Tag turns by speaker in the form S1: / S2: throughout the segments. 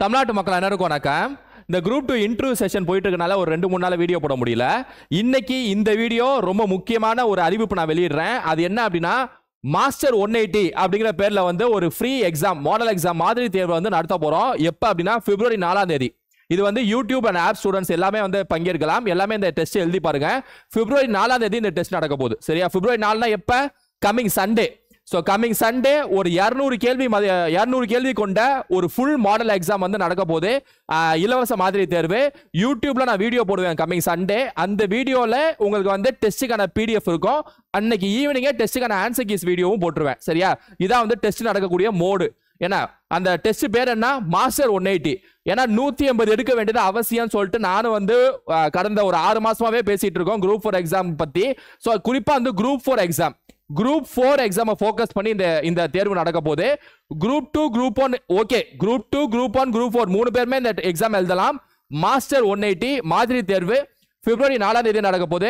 S1: தமிழ்நாட்டு மக்கள் அனைவருக்கும் வணக்கம். இந்த குரூப் 2 இன்டர்வியூ செஷன் போயிட்டு இருக்கனால ஒரு 2-3 நாள் வீடியோ போட முடியல. இன்னைக்கு இந்த வீடியோ ரொம்ப முக்கியமான ஒரு அறிவிப்பு நான் வெளியிடுறேன். அது என்ன அப்படின்னா, மாஸ்டர் 180 அப்படிங்கிற பேர்ல வந்து ஒரு ஃப்ரீ எக்ஸாம், மாடல் எக்ஸாம் மாதிரி தேர்வு வந்து நடத்த போறோம். எப்ப அப்படின்னா பிப்ரவரி 4ஆம் தேதி. இது வந்து யூடியூப் அண்ட் ஆப் ஸ்டூடெண்ட்ஸ் எல்லாமே வந்து பங்கேற்கலாம். எல்லாமே இந்த டெஸ்ட் எழுதி பாருங்க. பிப்ரவரி 4ஆம் தேதி இந்த டெஸ்ட் நடக்க போகுது. சரியா? பிப்ரவரி 4னா எப்ப? Coming Sunday. So coming Sunday ஒரு 200 கேள்வி கொண்ட ஒரு ஃபுல் மாடல் எக்ஸாம் வந்து நடக்க போகுது. இலவச மாதிரி தேர்வு. யூடியூப்ல நான் வீடியோ போடுவேன் கமிங் சண்டே. அந்த வீடியோல உங்களுக்கு வந்து டெஸ்ட்டுக்கான PDF இருக்கும். அன்னைக்கு ஈவினிங்கே டெஸ்ட்டுக்கான ஆன்சர் கீஸ் வீடியோவும் போட்டுருவேன். சரியா? இதான் வந்து டெஸ்ட் நடக்கக்கூடிய மோடு. ஏன்னா அந்த டெஸ்ட் பேர் என்ன? மாஸ்டர் 180. ஏன்னா 180 எடுக்க வேண்டியது அவசியம் சொல்லிட்டு நானும் வந்து கடந்த ஒரு 6 மாசமாவே பேசிட்டு இருக்கோம் குரூப் 4 எக்ஸாம் பத்தி. ஸோ குறிப்பா வந்து group 4 exam, group 4 exam focus பண்ணி இந்த தேர்வு நடக்க போகுது. Group 2 group 1 okay, group 2 group 1 group 4 மூணு பேருமே இந்த எக்ஸாம் எழுதலாம். மாஸ்டர் 180 மாதிரி தேர்வு பிப்ரவரி 4ஆம் தேதி நடக்க போகுது.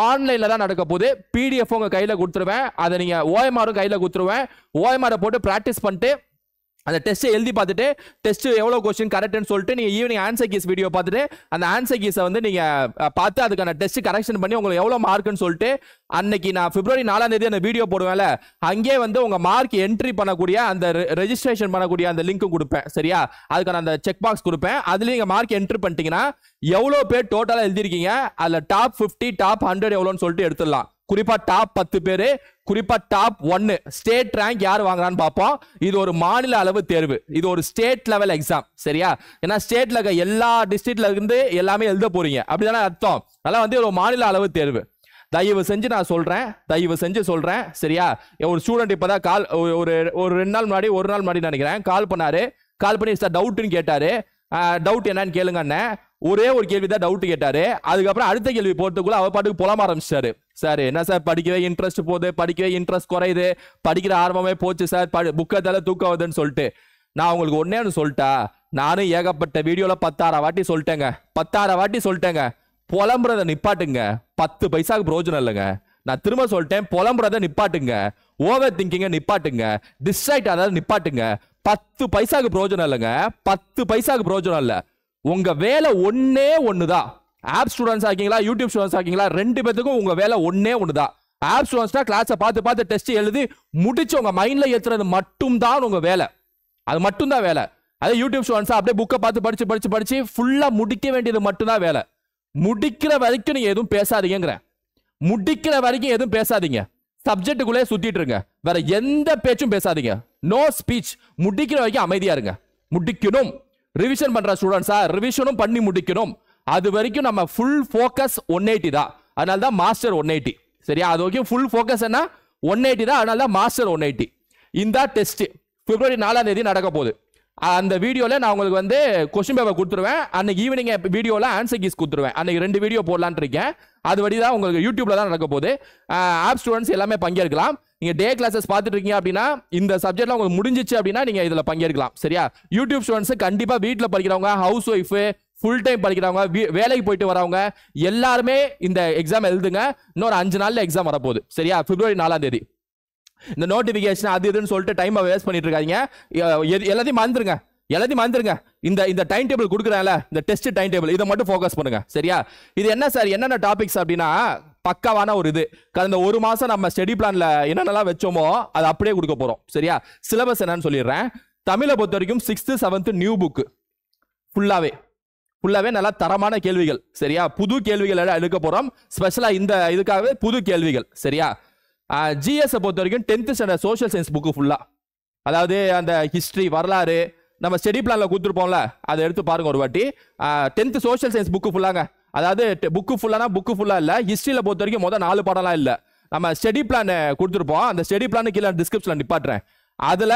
S1: ஆன்லைன்ல தான் நடக்க போகுது. PDF உங்க கையில கொடுத்துருவேன். அதை நீங்க OMR கையில கொடுத்துருவேன். OMR போட்டு பிராக்டிஸ் பண்ணிட்டு அந்த டெஸ்ட் எழுதி பார்த்துட்டு டெஸ்ட் எவ்வளவு கொஸ்டின் கரெக்ட்னு சொல்லிட்டு நீங்க ஈவினிங் ஆன்சர் கீஸ் வீடியோ பார்த்துட்டு அந்த ஆன்சர் கீஸை வந்து நீங்க பார்த்து அதுக்கான டெஸ்ட் கரெக்ஷன் பண்ணி உங்களுக்கு எவ்வளவு மார்க்னு சொல்லிட்டு அன்னைக்கு நான் பிப்ரவரி 4ஆம் தேதி அந்த வீடியோ போடுவேன்ல, அங்கே வந்து உங்க மார்க் என்ட்ரி பண்ணக்கூடிய அந்த ரெஜிஸ்ட்ரேஷன் பண்ணக்கூடிய அந்த லிங்க் கொடுப்பேன். சரியா? அதுக்கான அந்த செக் பாக்ஸ் கொடுப்பேன். அதுல நீங்க மார்க் என்ட்ரி பண்ணிட்டீங்கன்னா எவ்வளவு பேர் டோட்டலா எழுதிருக்கீங்க, அதுல டாப் 50 டாப் 100 எவ்வளோன்னு சொல்லிட்டு எடுத்துடலாம். குறிப்பா டாப் 10 பேரு, குறிப்பா டாப் 1 ஸ்டேட் ரேங்க் யார் வாங்குறான்னு பார்ப்போம். இது ஒரு மாநில அளவு தேர்வு. இது ஒரு ஸ்டேட் லெவல் எக்ஸாம். சரியா? ஏன்னா ஸ்டேட்ல இருக்க எல்லா டிஸ்ட்ரிக்ட்ல இருந்து எல்லாமே எழுத போறீங்க. அப்படிதானே அர்த்தம்? அதெல்லாம் வந்து ஒரு மாநில அளவு தேர்வு. தயவு செஞ்சு நான் சொல்றேன், தயவு செஞ்சு சொல்றேன். சரியா? ஒரு ஸ்டூடெண்ட் இப்பதான் ஒரு 2 நாள் முன்னாடி, ஒரு நாள் முன்னாடி நினைக்கிறேன், கால் பண்ணாரு. கால் பண்ணி சார் டவுட்னு கேட்டாரு. டவுட் என்னன்னு கேளுங்க அண்ணன். ஒரே ஒரு கேள்வி தான் டவுட் கேட்டாரு. அதுக்கப்புறம் அடுத்த கேள்வி போறதுக்குள்ள அவர் பாட்டுக்கு புலம்ப ஆரம்பிச்சாரு. சார் என்ன சார் படிக்கவே இன்ட்ரெஸ்ட் போகுது, படிக்கவே இன்ட்ரெஸ்ட் குறையுது, படிக்கிற ஆர்வமே போச்சு சார், புக்கத்தால தூக்கம் வருதுன்னு சொல்லிட்டு. நான் உங்களுக்கு ஒன்னே சொல்லிட்டா, நானும் ஏகப்பட்ட வீடியோல 10,000 வாட்டி சொல்லிட்டேங்க. 10,000 வாட்டி சொல்லிட்டேங்க. புலம்புறத நிப்பாட்டுங்க. 10 பைசாக்கு பிரயோஜனம் இல்லைங்க. நான் திரும்ப சொல்லிட்டேன், புலம்புறத நிப்பாட்டுங்க. ஓவர் திங்கிங்க நிப்பாட்டுங்க. டிஸ்ட்ராக்ட் அதாவது நிப்பாட்டுங்க. 10 பைசாக்கு பிரயோஜனம் இல்லைங்க. 10 பைசாக்கு பிரயோஜனம் இல்லை. உங்க வேலை ஒன்னே ஒண்ணுதான். ஆப் ஸ்டூடெண்ட்ஸ் ஆக்கீங்களா, யூடியூப் ஸ்டூடெண்ட்ஸ் ஆக்கீங்களா, 2 பேத்துக்கும் உங்க வேலை ஒன்னே ஒண்ணுதான். ஆப் ஸ்டூடெண்ட்ஸ்னா கிளாஸை பார்த்து டெஸ்ட் எழுதி முடிச்சு உங்க மைண்ட்ல ஏத்துறது மட்டும் தான் உங்க வேலை. அது மட்டும் தான் வேலை. அதே யூடியூப் ஸ்டூடெண்ட்ஸ் அப்படியே புக்கை பார்த்து படிச்சு ஃபுல்லா முடிக்க வேண்டியது மட்டும் தான் வேலை. முடிக்கிற வரைக்கும் நீங்க எதுவும் பேசாதீங்கிறேன். முடிக்கிற வரைக்கும் எதுவும் பேசாதீங்க. சப்ஜெக்டுக்குள்ளே சுத்திட்டு இருங்க. வேற எந்த பேச்சும் பேசாதீங்க. No speech. முடிக்கிற வரைக்கும் அமைதியா இருங்க. முடிக்கணும். ரிவிஷன் பண்ற ஸ்டூடெண்ட்ஸா ரிவிஷனும் பண்ணி முடிக்கணும். அது வரைக்கும் நம்ம ஃபுல் ஃபோக்கஸ் 180 தான். அதனால தான் மாஸ்டர் 180. சரியா? அது வரைக்கும் ஃபுல் ஃபோக்கஸ் என்ன? 180 தான். அதனால தான் மாஸ்டர் 180. இந்த டெஸ்ட் பிப்ரவரி 4ஆம் தேதி நடக்க போகுது. அந்த வீடியோல நான் உங்களுக்கு வந்து கொஸ்டின் பேப்பர் கொடுத்துருவேன். அன்னைக்கு ஈவினிங் வீடியோல ஆன்சர் கீஸ் கொடுத்துருவேன். அன்னைக்கு 2 வீடியோ போடலான்னு இருக்கேன். அது வழி தான் உங்களுக்கு யூடியூப்ல தான் நடக்க போகுது. ஆப் ஸ்டூடெண்ட்ஸ் எல்லாமே பங்கேற்கலாம். நீங்க டே கிளாஸஸ் பார்த்துட்டு இருக்கீங்க அப்படின்னா, இந்த சப்ஜெக்ட்ல உங்களுக்கு முடிஞ்சிச்சு அப்படின்னா நீங்க இதுல பங்கேற்கலாம். சரியா? யூடியூப் ஸ்டூடெண்ட்ஸ் கண்டிப்பா வீட்டில் படிக்கிறவங்க, ஹவுஸ் ஒய்ஃப், ஃபுல் டைம் படிக்கிறவங்க, வேலைக்கு போயிட்டு வரவங்க எல்லாருமே இந்த எக்ஸாம் எழுதுங்க. இன்னொரு 5 நாள்ல எக்ஸாம் வரப்போகுது. சரியா? பிப்ரவரி 4ஆம் தேதி. இந்த நோட்டிபிகேஷன் அது இதுன்னு சொல்லிட்டு டைம் வேஸ்ட் பண்ணிட்டு இருக்காங்க. எல்லாத்தையும் மறந்துருங்க. இந்த டைம் டேபிள் கொடுக்குறாங்கல, இந்த டெஸ்ட் டைம் டேபிள், இதை மட்டும் ஃபோக்கஸ் பண்ணுங்க. சரியா? இது என்ன சார், என்னென்ன டாபிக்ஸ் அப்படின்னா பக்காவான ஒரு இது. கடந்த ஒரு மாசம் நம்ம ஸ்டடி பிளான்ல என்னென்னலாம் வச்சோமோ அதை அப்படியே கொடுக்க போறோம். சரியா? சிலபஸ் என்னன்னு சொல்லிடுறேன். தமிழை பொறுத்த வரைக்கும் 6th 7th நியூ புக் ஃபுல்லாவே நல்லா தரமான கேள்விகள். சரியா? புது கேள்விகள் எடுக்க போறோம். ஸ்பெஷலா இந்த இதுக்காகவே புது கேள்விகள். சரியா? GS பொறுத்த வரைக்கும் 10th standard social science book ஃபுல்லா, அதாவது அந்த ஹிஸ்டரி, வரலாறு நம்ம ஸ்டடி பிளான்ல கொடுத்துருப்போம்ல, அதை எடுத்து பாருங்க ஒரு வாட்டி. 10th social science book ஃபுல்லாங்க. அதாவது புக்கு ஃபுல்லா இல்ல. ஹிஸ்டரியில பொறுத்த வரைக்கும் மொதல் 4 பாடம்லாம் இல்ல. நம்ம ஸ்டடி பிளான் கொடுத்துருப்போம். அந்த ஸ்டடி பிளான் கீழே டிஸ்கிரிப்ஷன்ல நிப்பாட்டுறேன். அதுல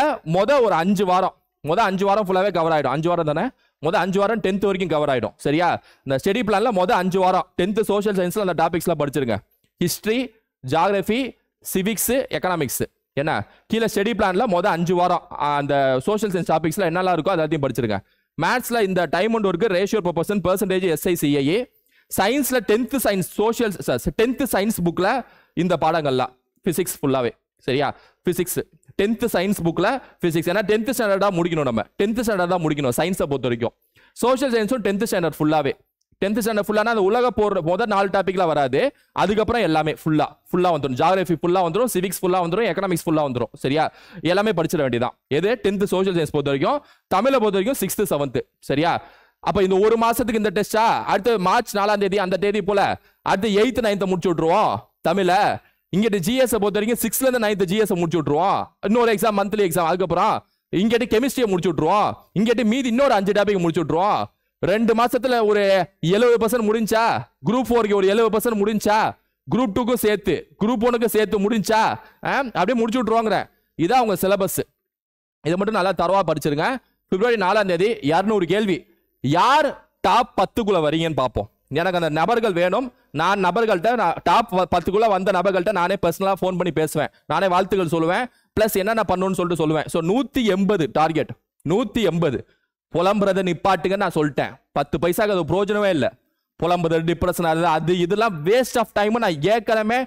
S1: ஒரு 5 வாரம் ஃபுல்லாவே கவர் ஆயிடும். 5 வாரம் தானே? 5 வாரம் 10th வரைக்கும் கவர் ஆயிடும். சரியா? இந்த ஸ்டடி பிளான்ல 5 வாரம் 10th சோஷியல் சயின்ஸ்ல அந்த டாபிக்ஸ்லாம் படிச்சிருங்க. History, geography, civics, economics. என்ன கீழே ஸ்டடி பிளான்ல 5 வாரம் அந்த சோஷியல் சயின்ஸ் டாபிக்ஸ்ல என்னெல்லாம் இருக்கோ எல்லாத்தையும் படிச்சிருங்க. மேத்ஸ்ல இந்த time and work, ratio, proportion, percentage, SI, CI. சயின்ஸ்ல 10th சயின்ஸ் புக்ல இந்த பாடங்கள்லாம், பிசிக்ஸ் ஃபுல்லாவே. சரியா? பிசிக்ஸ் 10th சயின்ஸ் புக்ல பிசிக்ஸ். ஏன்னா 10th ஸ்டாண்டர்ட் தான் முடிக்கணும், நம்ம 10th ஸ்டாண்டர்ட் தான் முடிக்கணும் சயின்ஸை பொறுத்த வரைக்கும். சோஷியல் சயின்ஸும் 10th ஸ்டாண்டர்ட் ஃபுல்லாவே. 10th ஸ்டாண்டர்ட் ஃபுல்லானா அந்த உலக போற முதல் 4 டாபிக்லாம் வராது, அதுக்கப்புறம் எல்லாமே ஃபுல்லா வந்துடும். ஜியோகிராஃபி ஃபுல்லா வந்துடும், சிவிக்ஸ் ஃபுல்லா வந்துடும், எக்கனாமிக்ஸ் ஃபுல்லா வந்துடும். சரியா, எல்லாமே படிச்சிட வேண்டியதான். எது 10th சோஷியல் சயின்ஸ் பொறுத்த வரைக்கும். தமிழை பொறுத்த வரைக்கும் 6th 7th. சரியா, அப்ப இந்த ஒரு மாசத்துக்கு இந்த டெஸ்டா, அடுத்து மார்ச் 4ஆம் தேதி அந்த தேதி போல அடுத்து 8th 9th முடிச்சு விட்டுருவோம் தமிழ. இங்கிட்டு ஜிஎஸ் பொறுத்த வரைக்கும் 6th ல இருந்து 9th ஜிஎஸ் முடிச்சு விட்டுருவோம். இன்னொரு எக்ஸாம் மந்த்லி எக்ஸாம், அதுக்கப்புறம் இங்கிட்டு கெமிஸ்ட்ரியை முடிச்சு விட்டுருவோம். இங்கிட்டு மீதி இன்னொரு 5 டாபிக் முடிச்சு விட்டுருவோம். 2 மாசத்துல ஒரு 70% முடிஞ்சா, குரூப் 4க்கு ஒரு 70% முடிஞ்சா, குரூப் 2க்கும் சேர்த்து குரூப் 1க்கும் சேர்த்து முடிஞ்சா அப்படியே முடிச்சு விட்டுருவாங்க. இதான் உங்க சிலபஸ். இதை மட்டும் நல்லா தரவா படிச்சிருங்க. பிப்ரவரி 4ஆம் தேதி 200 கேள்வி. யார் டாப் 10க்குள்ள வரீங்கன்னு பார்ப்போம். எனக்கு அந்த நபர்கள் வேணும். நான் நபர்கள்ட்ட டாப் 10க்குள்ள வந்த நபர்கள்ட்ட நானே பர்சனலா ஃபோன் பண்ணி பேசுவேன், நானே வாழ்த்துக்கள் சொல்லுவேன், பிளஸ் என்னென்ன பண்ணணும்னு சொல்லிட்டு சொல்லுவேன். So 180 target, 180. புலம்புறதை நிப்பாட்டுங்க நான் சொல்லிட்டேன். 10 பைசாக்கு அது பிரோஜனமே இல்லை. புலம்புறது, டிப்ரெஷன் ஆகுது, அது இதெல்லாம் வேஸ்ட் ஆஃப் டைம். நான் ஏற்கனவே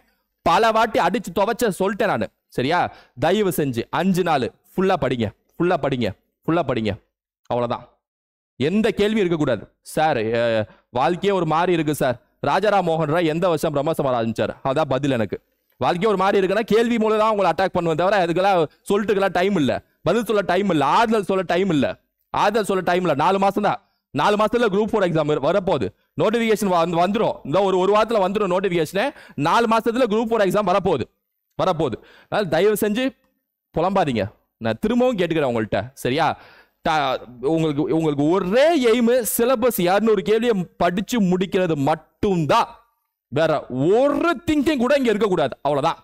S1: பல வாட்டி அடிச்சு துவைச்ச சொல்லிட்டேன் நான். சரியா, தயவு செஞ்சு 5 நாள் ஃபுல்லா படிங்க, ஃபுல்லா படிங்க, ஃபுல்லா படிங்க. அவ்வளவுதான். எந்த கேள்வி இருக்கக்கூடாது. சார் வாழ்க்கையே ஒரு மாதிரி இருக்கு சார். ராஜாராம் மோகன் ராய் எந்த வருஷம் பிரம்மசமார ஆரம்பிச்சார்? அதான் பதில். எனக்கு வாழ்க்கையே ஒரு மாதிரி இருக்குன்னா கேள்வி மூலம் தான் உங்களை அட்டாக் பண்ணுவேன் தவிர அதுக்கெல்லாம் சொல்லிட்டுக்கெல்லாம் டைம் இல்லை, பதில் சொல்ல டைம் இல்லை, ஆறுதல் சொல்ல டைம் இல்லை, ஆறுதல் சொல்ல டைம் இல்லை. 4 மாசம் தான். 4 மாசத்துல குரூப் 4 எக்ஸாம் வரப்போகுது. நோட்டிபிகேஷன் வந்துடும். இந்த ஒரு வாரத்தில் வந்துடும் நோட்டிபிகேஷன். 4 மாசத்துல குரூப் 4 எக்ஸாம் வரப்போகுது. அதனால தயவு செஞ்சு புலம்பாதீங்க. நான் திரும்பவும் கேட்டுக்கிறேன் உங்கள்கிட்ட. சரியா, உங்களுக்கு ஒரே எய்ம் சிலபஸ் 200 கேள்வியை படிச்சு முடிக்கிறது மட்டும்தான். வேற ஒரு திங்கிங் கூட இங்க இருக்கக்கூடாது. அவ்வளவுதான்.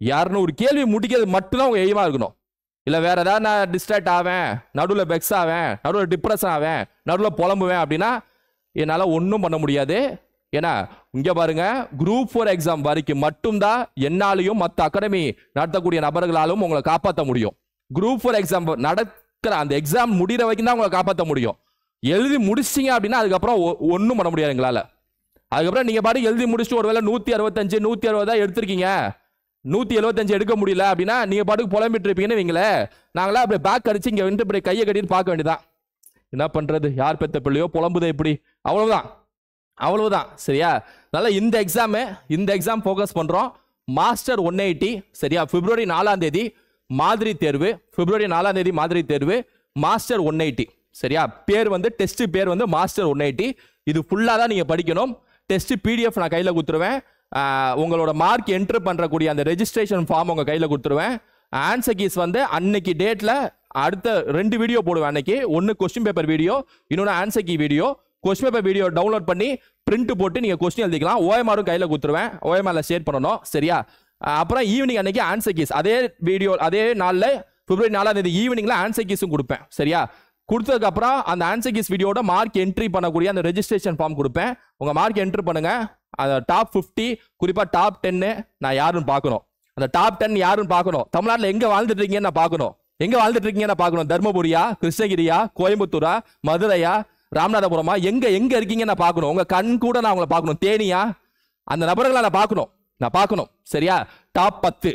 S1: 200 கேள்வி முடிக்கிறது மட்டும்தான் உங்க எய்மா இருக்கணும். இல்ல வேற ஏதாவது நான் டிஸ்ட்ராக்ட் ஆவேன், நடுவில் பெக்ஸ் ஆவேன், நடுவில் டிப்ரெஷன் ஆவேன், நடுவில் புலம்புவேன் அப்படின்னா என்னால ஒன்றும் பண்ண முடியாது. ஏன்னா இங்க பாருங்க, குரூப் 4 எக்ஸாம் வரைக்கும் மட்டும்தான் என்னாலையும் மற்ற அகாடமி நடத்தக்கூடிய நபர்களாலும் உங்களை காப்பாற்ற முடியும். குரூப் 4 எக்ஸாம் நடக்கிற அந்த எக்ஸாம் முடிகிற வரைக்கும் தான் உங்களை காப்பாற்ற முடியும். எழுதி முடிச்சிங்க அப்படின்னா அதுக்கப்புறம் ஒன்றும் பண்ண முடியாது எங்களால். அதுக்கப்புறம் நீங்க பாட்டு எழுதி முடிச்சுட்டு ஒருவேளை 165 160 தான் எடுத்திருக்கீங்க, 175 எடுக்க முடியல அப்படின்னா நீங்க பாட்டுக்கு புலம்பிட்டு இருப்பீங்கன்னு வைங்களே. நாங்களா அப்படி பேக் அடிச்சு இங்க வந்து இப்படி கையை கட்டிட்டு பார்க்க வேண்டியதான். என்ன பண்றது, யார் பெத்த பிள்ளையோ புலம்புதே இப்படி. அவ்வளவுதான். சரியா, அதனால இந்த எக்ஸாம் ஃபோக்கஸ் பண்றோம். மாஸ்டர் 180. சரியா, பிப்ரவரி 4ஆம் தேதி மாதிரி தேர்வு. பிப்ரவரி 4ஆம் தேதி மாதிரி தேர்வு. மாஸ்டர் 180. சரியா, பேர் வந்து டெஸ்ட் பேர் வந்து மாஸ்டர் 180. இது ஃபுல்லா தான் நீங்க படிக்கணும். டெஸ்ட் பிடிஎஃப் நான் கையில கொடுத்துருவேன். உங்களோட மார்க் என்ட்ரு பண்றக்கூடிய அந்த ரெஜிஸ்ட்ரேஷன் ஃபார்ம் உங்க கையில கொடுத்துருவேன். ஆன்சர் கீஸ் வந்து அன்னைக்கு டேட்ல அடுத்த 2 வீடியோ போடுவேன். அன்னைக்கு ஒன்னு கொஸ்டின் பேப்பர் வீடியோ, இன்னொன்று answer key video. Question paper video download பண்ணி பிரிண்ட் போட்டு நீங்க கொஸ்டின் எழுதிக்கலாம். ஓஎம்ஆரும் கையில கொடுத்துருவேன், ஓஎம்ஆர்ல ஷேர் பண்ணணும். சரியா, அப்புறம் ஈவினிங் அன்னைக்கு ஆன்சர் கீஸ் அதே வீடியோ அதே நாளில் பிப்ரவரி 4ஆம் தேதி ஈவினிங்ல ஆன்சர் கீஸும் கொடுப்பேன். சரியா, கொடுத்ததுக்கு அப்புறம் அந்த ஆன்சர் கீஸ் வீடியோட மார்க் என்ட்ரி பண்ணக்கூடிய அந்த ரெஜிஸ்ட்ரேஷன் ஃபார்ம் கொடுப்பேன். உங்க மார்க் என்ட்ரி பண்ணுங்க. அந்த டாப் 50 குறிப்பா டாப் 10 நான் யாருன்னு பார்க்கணும். அந்த டாப் 10 யாருன்னு பார்க்கணும். தமிழ்நாட்டில் எங்க வாழ்ந்துட்டு இருக்கீங்கன்னு நான் பார்க்கணும். எங்க வாழ்ந்துட்டு இருக்கீங்கன்னு பார்க்கணும். தர்மபுரியா, கிருஷ்ணகிரியா, கோயம்புத்தூரா, மதுரையா, ராமநாதபுரமா, எங்க இருக்கீங்கன்னு நான் பார்க்கணும். உங்க கண் கூட நான் உங்களை பார்க்கணும். தேனியா, அந்த நபர்களை நான் பார்க்கணும். சரியா, டாப் 10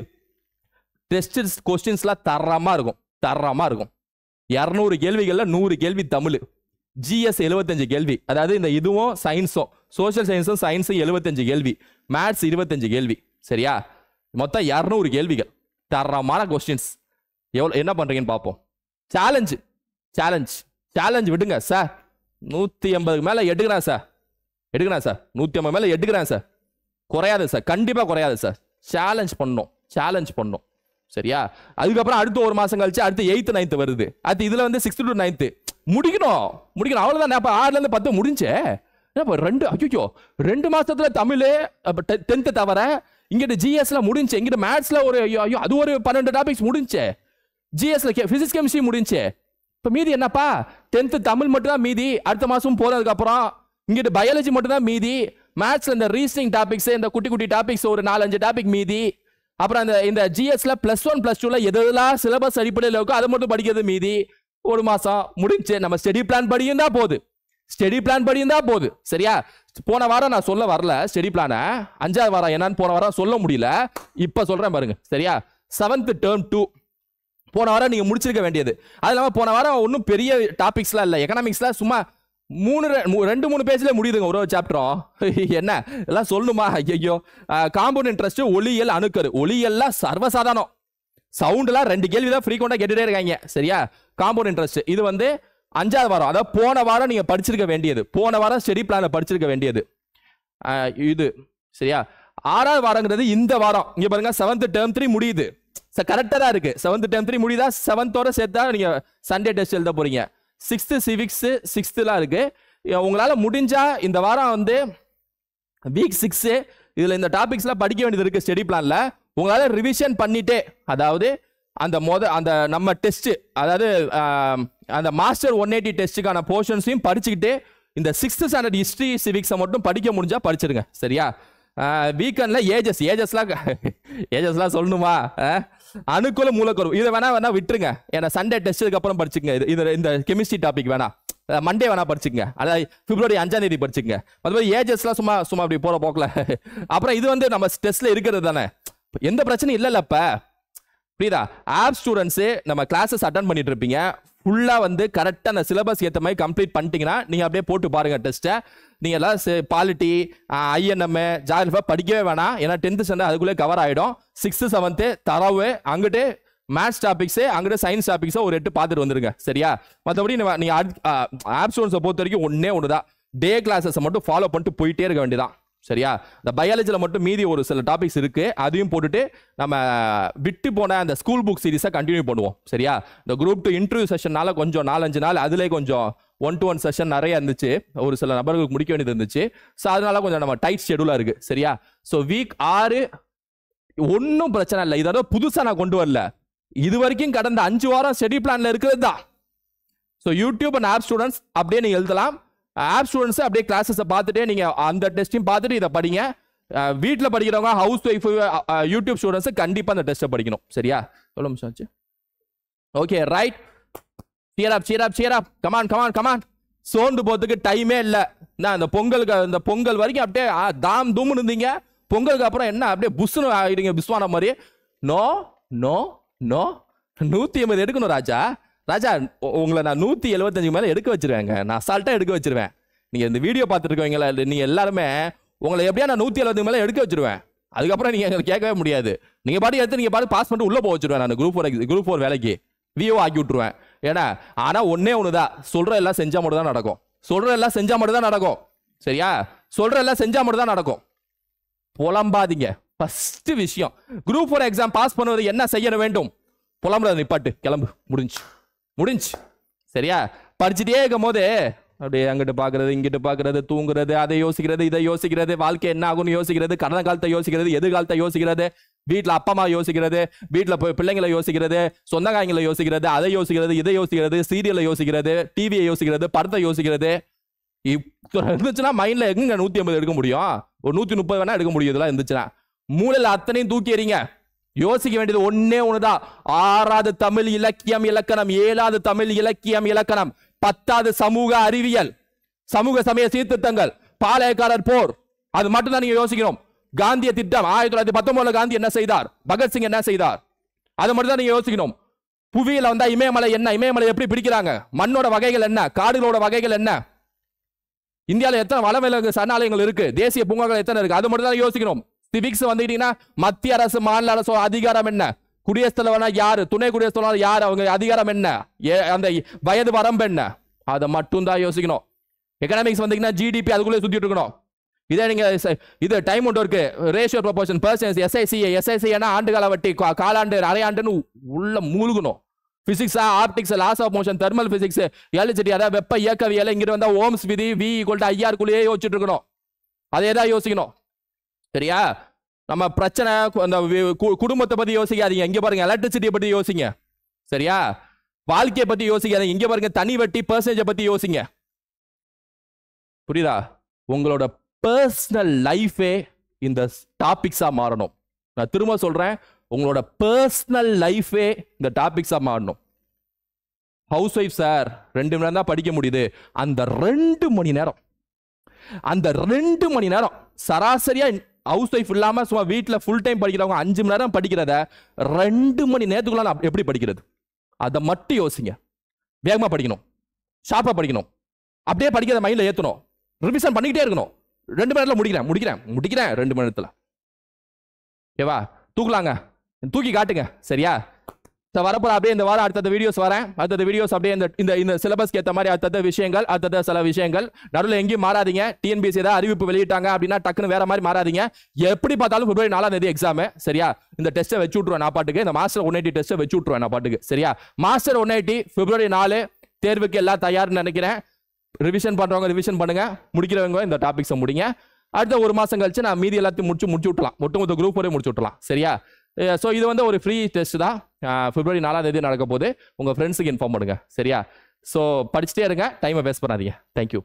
S1: டெஸ்ட் கொஸ்டின்ஸ்லாம் தரமா இருக்கும். 200 கேள்விகள்ல 100 கேள்வி தமிழ். ஜிஎஸ் 75 கேள்வி. அதாவது இந்த இதுவும் சயின்ஸும், சோஷியல் சயின்ஸும் 75 கேள்வி, மேத்ஸ் 25 கேள்வி. சரியா, மொத்தம் 200 கேள்விகள், தரமான கொஸ்டின்ஸ். எவ்வளோ என்ன பண்றீங்கன்னு பார்ப்போம். சேலஞ்ச் விடுங்க சார். 180 மேல எடுக்கிறேன் சார். 150 மேல எடுக்கிறேன் சார். குறையாது சார், கண்டிப்பா குறையாது சார். சேலஞ்ச் பண்ணணும். சரியா, அதுக்கப்புறம் அடுத்த ஒரு மாசம் கழிச்சு அடுத்து 8th 9th வருது. அது இதுல வந்து 6th to 9th முடிக்கணும். அவ்வளவுதான். 6ல இருந்து 10 முடிஞ்சே. 2 மாசத்துல தமிழ் 10th தவிர இங்கிட்ட ஜிஎஸ்ல முடிஞ்சு, இங்கிட்ட மேத்ஸ்ல ஒரு அது ஒரு 12 டாபிக்ஸ் முடிஞ்சே. ஜிஎஸ்ல பிசிக்ஸ் கெமிஸ்ட்ரி முடிஞ்சே. இப்ப மீதி என்னப்பா, 10th தமிழ் மட்டும் தான் மீதி. அடுத்த மாசம் போனதுக்கு அப்புறம் இங்கிட்ட பயாலஜி மட்டும் தான் மீதி. மேத்ஸ்ல இந்த ரீசனிங் டாபிக்ஸ், இந்த குட்டி டாபிக்ஸ் ஒரு 4-5 டாபிக் மீதி. அப்புறம் இந்த ஜிஎஸ்ல +1 +2ல எதெல்லாம் சிலபஸ் அடிப்படையில் இருக்கோ அதை மட்டும் படிக்கிறது மீதி. ஒரு மாசம் முடிஞ்சு. நம்ம ஸ்டடி பிளான் படியும் தான் போகுது. சரியா, போன வாரம் நான் சொல்ல வரல ஸ்டடி பிளான. 5வது வாரம் என்னன்னு போன வாரம் சொல்ல முடியல, இப்ப சொல்றேன் பாருங்க. சரியா, 7th term 2 போன வாரம் நீங்க முடிச்சிருக்க வேண்டியது. அது இல்லாமல் போன வாரம் ஒன்றும் பெரிய டாபிக்ஸ்லாம் இல்லை. எக்கனாமிக்ஸ்ல சும்மா 2-3 பேஜ்ல முடியுதுங்க ஒரு சாப்டரும். என்ன எல்லாம் சொல்லணுமா? ஐயோ. காம்பவுண்ட் இன்ட்ரெஸ்ட், ஒளியியல், அணுக்கரு. ஒளியியல்லாம் சர்வசாதாரணம். சவுண்ட்லாம் 2 கேள்வி தான் ஃப்ரீக்வெண்டா கேட்டுட்டே இருக்காங்க. சரியா? காம்பவுண்ட் இன்ட்ரெஸ்ட் இது வந்து 5வது வாரம். அதாவது போன வாரம் நீங்க படிச்சிருக்க வேண்டியது. போன வாரம் ஸ்டடி பிளான்ல படிச்சிருக்க வேண்டியது இது. சரியா? 6வது வாரங்கிறது இந்த வாரம். இங்க பாருங்க 7th டேர்ம் 3 முடியுது. கரெக்டா தான் இருக்கு. 7th டேர்ம் 3 முடியுதா? 7th சேர்த்தா நீங்க சண்டே டெஸ்ட் எழுத போறீங்க. 6th சிவிக்ஸ் 6thலாம் இருக்கு. உங்களால முடிஞ்சா இந்த வாரம் வந்து வீக் 6 இதுல இந்த டாபிக்ஸ்லாம் படிக்க வேண்டியது இருக்கு ஸ்டடி பிளான்ல. உங்களால ரிவிஷன் பண்ணிட்டே, அதாவது அந்த நம்ம டெஸ்ட், அதாவது அந்த மாஸ்டர் 180 டெஸ்ட்டுக்கான போர்ஷன்ஸையும் படிச்சுக்கிட்டு இந்த 6th ஸ்டாண்டர்ட் ஹிஸ்டரி சிவிக்ஸை மட்டும் படிக்க முடிஞ்சா படிச்சிருங்க. சரியா? வீக்கெண்ட்ல ஏஜஸ்லாம் சொல்லணுமா? அணுக்குள்ள மூலக்கரு இதை வேணா விட்டுருங்க. ஏன்னா சண்டே டெஸ்ட்டுக்கு அப்புறம் படிச்சுங்க. இந்த கெமிஸ்ட்ரி டாபிக் வேணா மண்டே வேணா படிச்சுங்க. அதாவது பிப்ரவரி 5ஆம் தேதி படிச்சுங்க. மற்றபடி ஏஜஸ்லாம் சும்மா அப்படி போற போக்கல. அப்புறம் இது வந்து நம்ம டெஸ்ட்ல இருக்கிறது தானே, எந்த பிரச்சனையும் இல்லைல்லப்ப. புரியுதா? ஆப் ஸ்டூடெண்ட்ஸு நம்ம கிளாஸஸ் அட்டன் பண்ணிட்டு இருப்பீங்க. ஃபுல்லா வந்து கரெக்டா அந்த சிலபஸ் ஏற்ற மாதிரி கம்ப்ளீட் பண்ணிட்டீங்கன்னா நீங்க அப்படியே போட்டு பாருங்க டெஸ்ட்டை. நீங்க எல்லாம் பாலிட்டி, INM, ஜாகிரபி படிக்கவே வேணாம். ஏன்னா 10th ஸ்டாண்டர்ட் அதுக்குள்ளே கவர் ஆயிடும். 6th 7th தரவு, அங்கிட்டு மேத்ஸ் டாபிக்ஸ், அங்கிட்டு சயின்ஸ் டாபிக்ஸ் ஒரு 8 பார்த்துட்டு வந்துருங்க. சரியா? மற்றபடி நீங்க ஆப் ஸ்டூடெண்ட்ஸை பொறுத்த வரைக்கும் ஒண்ணுதான், டே கிளாஸஸ் மட்டும் ஃபாலோ பண்ணிட்டு போயிட்டே இருக்க வேண்டியதான். சரியா? இந்த பயாலஜியில் மட்டும் மீதி ஒரு சில டாபிக்ஸ் இருக்கு, அதையும் போட்டுட்டு நம்ம விட்டு போன அந்த ஸ்கூல் புக் சீரிஸை கண்டினியூ பண்ணுவோம். சரியா? இந்த குரூப் 2 இன்டர்வியூ செஷன்னால கொஞ்சம் 4-5 நாள் அதிலே கொஞ்சம் 1-to-1 செஷன் நிறைய இருந்துச்சு. ஒரு சில நபர்களுக்கு முடிக்க வேண்டியது இருந்துச்சு. ஸோ அதனால கொஞ்சம் நம்ம டைட் ஷெடியூலாக இருக்கு. சரியா? ஸோ வீக் 6 ஒன்றும் பிரச்சனை இல்லை. இதோட புதுசாக நான் கொண்டு வரல. இது வரைக்கும் கடந்த 5 வாரம் ஸ்டடி பிளான்ல இருக்கிறது தான். So YouTube and app students அப்படியே நீங்க எழுதலாம். ஆப் ஸ்டூடெண்ட்ஸ் அப்படியே கிளாஸஸை பார்த்துட்டு நீங்க அந்த டெஸ்ட்டையும் பார்த்துட்டு இதை படிங்க. வீட்டில் படிக்கிறவங்க, ஹவுஸ் ஒய்ஃப், யூடியூப் ஸ்டூடெண்ட்ஸ் கண்டிப்பாக அந்த டெஸ்ட்டை படிக்கணும். சரியா? எவ்வளோ நிமிஷம் ஆச்சு? Okay, right. cheer up. Come on. சோர்ந்து போறதுக்கு டைமே இல்லை. நான் இந்த பொங்கல் வரைக்கும் அப்படியே தாம் தூம்னு இருந்தீங்க. பொங்கலுக்கு அப்புறம் என்ன அப்படியே புஷ்னு ஆகிடுங்க பிஸ்வான மாதிரி. நோ 180 எடுக்கணும் ராஜா. உங்களை நான் 175 மேல எடுக்க வச்சிருவேங்க. நான் அசால்ட்டா எடுக்க வச்சிருவேன். நீங்க இந்த வீடியோ பார்த்துட்டு இருக்கவங்களா, நீங்க எல்லாருமே உங்களை எப்படியா நான் 170 மேல எடுக்க வச்சிருவேன். அதுக்கப்புறம் நீங்க கேட்கவே முடியாது. நீங்க பாட்டு பாஸ் பண்ணிட்டு உள்ள போக வச்சிருவேன். நான் குரூப் 4 வேலைக்கு விஓ ஆக்கி விட்டுருவேன். ஏன்னா ஆனா ஒண்ணுதான், சொல்ற எல்லாம் செஞ்சா மட்டும் தான் நடக்கும். சரியா? சொல்ற எல்லாம் செஞ்சா மட்டும் தான் நடக்கும். புலம்பாதீங்க. ஃபர்ஸ்ட் விஷயம், குரூப் 4 எக்ஸாம் பாஸ் பண்ணுவது என்ன செய்ய வேண்டும்? புலம்புறது நிப்பாட்டு, கிளம்பு, முடிஞ்சு. சரியா? படிச்சுட்டே இருக்கும் போது அப்படியே அங்கிட்டு பாக்குறது, இங்கிட்டு பாக்குறது, தூங்குறது, அதை யோசிக்கிறது, இதை யோசிக்கிறது, வாழ்க்கை என்ன ஆகும்னு யோசிக்கிறது, கடந்த காலத்தை யோசிக்கிறது, எதிர்காலத்தை யோசிக்கிறது, வீட்டுல அப்பா அம்மா யோசிக்கிறது, வீட்டுல பிள்ளைங்களை யோசிக்கிறது, சொந்தக்காரங்களை யோசிக்கிறது, அதை யோசிக்கிறது, இதை யோசிக்கிறது, சீரியலை யோசிக்கிறது, டிவியை யோசிக்கிறது, படத்தை யோசிக்கிறது. இருந்துச்சுன்னா மைண்ட்ல எங்க 180 எடுக்க முடியும்? ஒரு 130 வேணா எடுக்க முடியும். இதெல்லாம் இருந்துச்சுன்னா மூளையில அத்தனையும் தூக்கி எறிங்க. யோசிக்க வேண்டியது ஒண்ணுதான். 6வது தமிழ் இலக்கியம் இலக்கணம், 7வது தமிழ் இலக்கியம் இலக்கணம், 10வது சமூக அறிவியல், சமூக சமய சீர்திருத்தங்கள், பாளையக்காரர் போர், அது மட்டும் தான் நீங்க யோசிக்கணும். காந்திய திட்டம் 1919 காந்தி என்ன செய்தார், பகத்சிங் என்ன செய்தார், அதை மட்டும் தான் நீங்க யோசிக்கணும். புவியில வந்தா இமயமலை என்ன, இமயமலை எப்படி பிடிக்கிறாங்க, மண்ணோட வகைகள் என்ன, காடுகளோட வகைகள் என்ன, இந்தியாவில் எத்தனை வனவிலங்கு சரணாலயங்கள் இருக்கு, தேசிய பூங்காக்கள் எத்தனை இருக்கு, அது மட்டும் தான் யோசிக்கணும். சிவிக்ஸ் வந்துட்டீங்கன்னா மத்திய அரசு மாநில அரசு அதிகாரம் என்ன, குடியரசுத் தலைவனா யாரு, துணை குடியரசுத் தலைவர் யாரு, அவங்க அதிகாரம் என்ன, அந்த வயது வரம்பு என்ன, அதை மட்டும் தான் யோசிக்கணும். எக்கனாமிக்ஸ் வந்தீங்கன்னா ஜிடிபி அதுக்குள்ளே சுத்திட்டு இருக்கணும். இதே நீங்க இது டைம் ஒன்று இருக்கு, ரேஷியோ ப்ரொபோர்ஷன், பர்சன்டேஜ், எஸ்ஐசி ஆண்டுகால வட்டி, காலாண்டு, அரையாண்டுன்னு உள்ள மூழ்கணும். பிசிக்ஸா, optics, laws of motion, thermal physics, electricity, அதாவது வெப்ப இயக்கவியல், இங்கிட்டு வந்தா ஓம்ஸ் விதி, V = IR குள்ளேயே யோசிச்சுட்டு இருக்கணும். அதே தான் யோசிக்கணும். சரியா? நம்ம பிரச்சனை அந்த குடும்பத்தை பத்தி யோசிக்காதீங்க. இங்க பாருங்க எலக்ட்ரிசிட்டியை பத்தி யோசிங்க. சரியா? வாழ்க்கையை பத்தி யோசிக்காதீங்க. இங்க பாருங்க தனி வட்டி, பர்சன்டேஜ் பத்தி யோசிங்க. புரியுதா? உங்களோட பர்சனல் லைஃபே இந்த டாபிக்ஸா மாறணும். நான் திரும்ப சொல்றேன், உங்களோட பர்சனல் லைஃபே இந்த டாபிக்ஸா மாறணும். ஹவுஸ் ஒய்ஃப் சார் 2 மணி நேரம் தான் படிக்க முடியுது. அந்த 2 மணி நேரம் சராசரியா ஹவுஸ் ஒய்ஃப் இல்லாம சும்மா வீட்டில் ஃபுல் டைம் படிக்கிறவங்க 5 மணி நேரம் படிக்கிறத 2 மணி நேரத்துக்குள்ள எப்படி படிக்கிறது? அதை மட்டும் யோசிங்க. வேகமாக படிக்கணும், ஷார்ப்பாக படிக்கணும், அப்படியே படிக்கிறத மைண்டில் ஏற்றணும், ரிவிஷன் பண்ணிக்கிட்டே இருக்கணும். 2 மணி நேரத்தில் முடிக்கிறேன் 2 மணி நேரத்தில். ஓகேவா? தூக்கலாங்க, தூக்கி காட்டுங்க. சரியா? வரப்போற அப்படியே இந்த வாரம் அடுத்த வீடியோஸ் வரேன். அடுத்த வீடியோஸ் அப்படியே இந்த சிலபஸ்க்கு ஏற்ற மாதிரி அடுத்த விஷயங்கள், அடுத்த சில விஷயங்கள். நடுவில் எங்கேயும் மாறாதீங்க. டிஎன்பிஎஸ்சி ஏதாவது அறிவிப்பு வெளியிட்டாங்க அப்படின்னா டக்குன்னு வேற மாதிரி மாறாதீங்க. எப்படி பார்த்தாலும் பிப்ரவரி 4ஆம் தேதி எக்ஸாம். சரியா? இந்த டெஸ்ட்டை வச்சு விட்டுருவேன் நான் பாட்டுக்கு. இந்த மாஸ்டர் 180 டெஸ்ட்டை வச்சு விட்டுருவேன் நான் பாட்டுக்கு. சரியா? மாஸ்டர் 180 பிப்ரவரி 4 தேர்வுக்கு எல்லாம் தயார்னு நினைக்கிறேன். ரிவிஷன் பண்றவங்க ரிவிஷன் பண்ணுங்க, முடிக்கிறவங்க இந்த டாபிக்ஸை முடிங்க. அடுத்த 1 மாசம் கழிச்சு நான் மீதி எல்லாத்தையும் முடிச்சு விட்டலாம். ஒட்டுமொத்த குரூப் வரை முடிச்சு விட்டலாம். சரியா? ஸோ இது வந்து ஒரு ஃப்ரீ டெஸ்ட் தான். பிப்ரவரி 4ஆம் தேதி நடக்க போது. உங்கள் ஃப்ரெண்ட்ஸுக்கு இன்ஃபார்ம் பண்ணுங்க. சரியா? ஸோ படிச்சுட்டே இருங்க, டைமை வேஸ்ட் பண்ணாதீங்க. தேங்க்யூ.